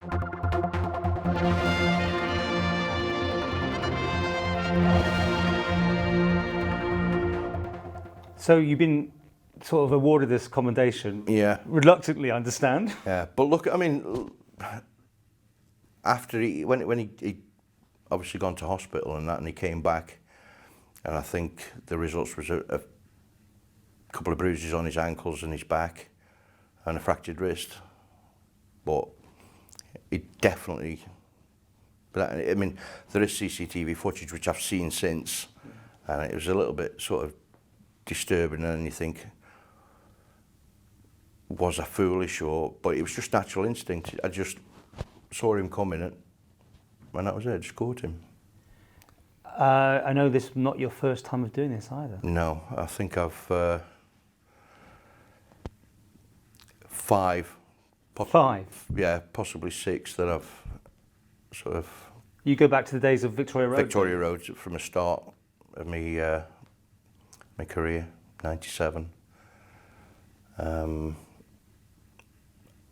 So you've been sort of awarded this commendation. Yeah. Reluctantly, I understand. Yeah, but look, I mean, after when he obviously gone to hospital and that, and he came back, and I think the results was a couple of bruises on his ankles and his back, and a fractured wrist. But it definitely, but I mean, there is CCTV footage which I've seen since, and it was a little bit sort of disturbing, and you think, was I foolish, or, but it was just natural instinct. I just saw him coming, and that was it, I just caught him. I know this is not your first time of doing this either. No, I think I've five. Five? Yeah, possibly six that I've sort of... You go back to the days of Victoria Road? Victoria Road from the start of my career, 97. And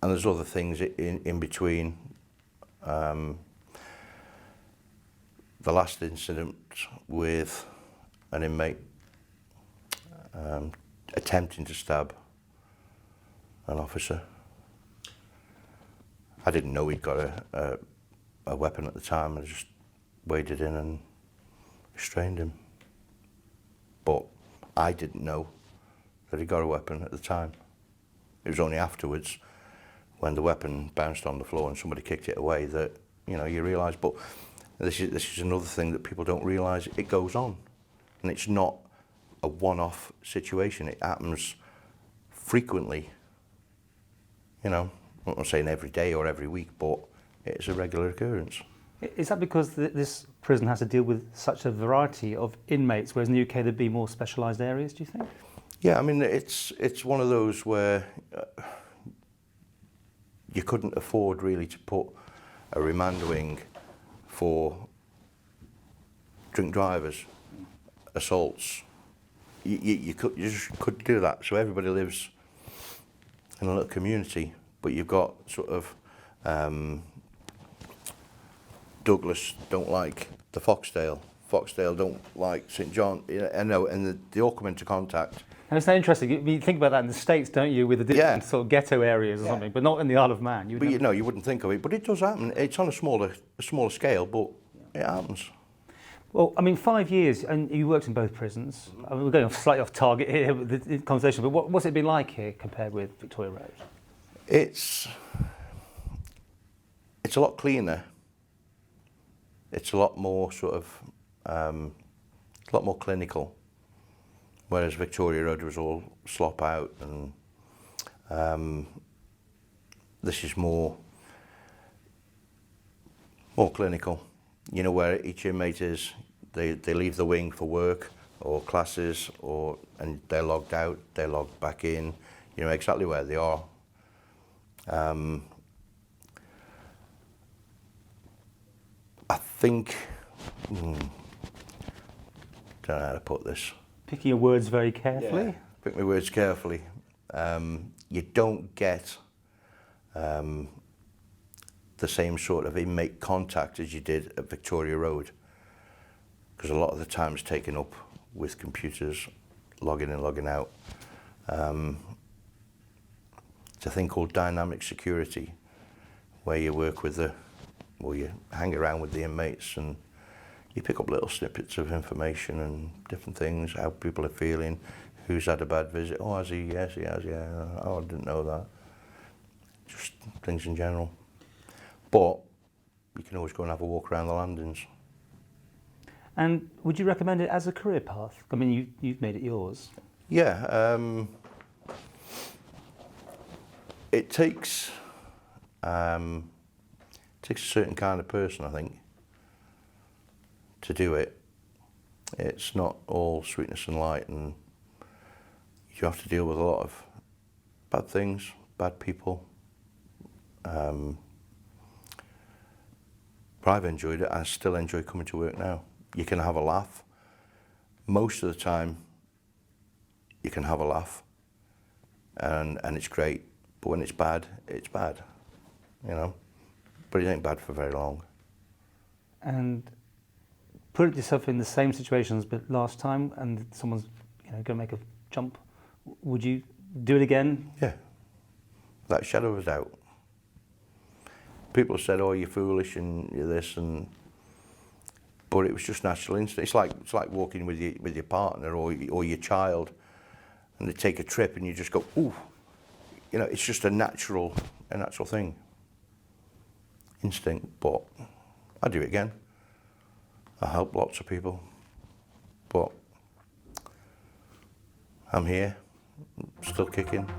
there's other things in between. The last incident with an inmate attempting to stab an officer. I didn't know he'd got a weapon at the time. I just waded in and restrained him. But I didn't know that he got a weapon at the time. It was only afterwards, when the weapon bounced on the floor and somebody kicked it away, that you realise. But this is another thing that people don't realise. It goes on, and it's not a one-off situation. It happens frequently. I'm not saying every day or every week, but it's a regular occurrence. Is that because this prison has to deal with such a variety of inmates, whereas in the UK there'd be more specialised areas, do you think? Yeah, I mean, it's one of those where you couldn't afford really to put a remand wing for drink drivers, assaults. You just couldn't do that. So everybody lives in a little community, but you've got sort of Douglas don't like the Foxdale. Foxdale don't like St John. I know, and they all come into contact. And it's not interesting. You think about that in the States, don't you, with the different sort of ghetto areas or something, but not in the Isle of Man. You wouldn't think of it, but it does happen. It's on a smaller scale, but it happens. Well, I mean, 5 years, and you worked in both prisons. I mean, we're going slightly off target here with the conversation, but what's it been like here compared with Victoria Road? It's a lot cleaner. It's a lot more sort of, a lot more clinical. Whereas Victoria Road was all slop out, and this is more clinical. Where each inmate is, they leave the wing for work or classes, and they're logged out, they're logged back in. You know exactly where they are. I think, don't know how to put this. Picking your words very carefully. Yeah, pick my words carefully. You don't get the same sort of inmate contact as you did at Victoria Road, because a lot of the time it's taken up with computers, logging in, logging out. It's a thing called dynamic security, where you work with you hang around with the inmates and you pick up little snippets of information and different things, how people are feeling, who's had a bad visit. Oh, has he? Yes, he has, yeah. Oh, I didn't know that. Just things in general. But you can always go and have a walk around the landings. And would you recommend it as a career path? I mean, you've made it yours. Yeah. It takes a certain kind of person, I think, to do it. It's not all sweetness and light, and you have to deal with a lot of bad things, bad people. But I've enjoyed it. I still enjoy coming to work now. You can have a laugh. Most of the time, you can have a laugh, and it's great. But when it's bad, but it ain't bad for very long. And put yourself in the same situations but last time, and someone's going to make a jump. Would you do it again? Yeah, without a shadow of a doubt. People said, "Oh, you're foolish and you're this," but it was just natural instinct. It's like walking with your partner or your child, and they take a trip and you just go, "Ooh," it's just a natural thing. Instinct, but I'd do it again. I help lots of people, but I'm here, still kicking.